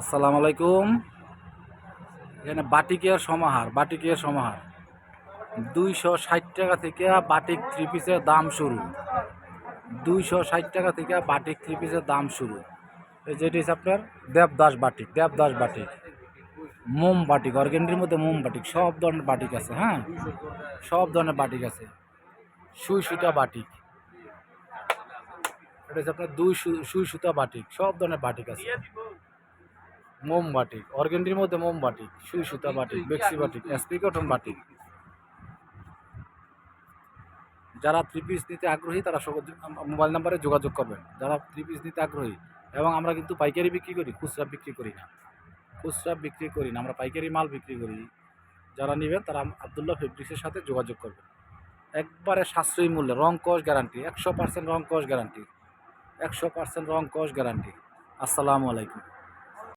আসসালামু আলাইকুম। এখানে বাটিকের সমাহার 260 টাকা থেকে বাটিক থ্রি পিসের দাম শুরু। 260 টাকা থেকে বাটিক থ্রি পিসের দাম শুরু। এই যেটি হচ্ছে আপনার দেবদাস বাটিক মোম বাটিক, অর্গেন্ডির মধ্যে মোম বাটিক, সব ধরনের বাটিক আছে। হ্যাঁ, সব ধরনের বাটিক আছে। সুই সুতা বাটিক, এটা হচ্ছে আপনার সুই সুতা বাটিক, সব ধরনের বাটিক আছে। মোম বাটিক, অর্গেন্ডির মধ্যে মোম বাটিক, সুই সুতা বাটিক, বেক্সি বাটিক, এসপি কটন বাটিক। যারা থ্রি পিস নিতে আগ্রহী তারা মোবাইল নাম্বারে যোগাযোগ করবেন, যারা থ্রি পিস নিতে আগ্রহী। এবং আমরা কিন্তু পাইকারি বিক্রি করি, খুচরা বিক্রি করি না। আমরা পাইকারি মাল বিক্রি করি। যারা নেবেন তারা আবদুল্লাহ ফেব্রিক্সের সাথে যোগাযোগ করবেন। একবারে সাশ্রয়ী মূল্যে, রং কস গ্যারান্টি, 100% রং কস গ্যারান্টি, 100% রং কস গ্যারান্টি। আসসালামু আলাইকুম।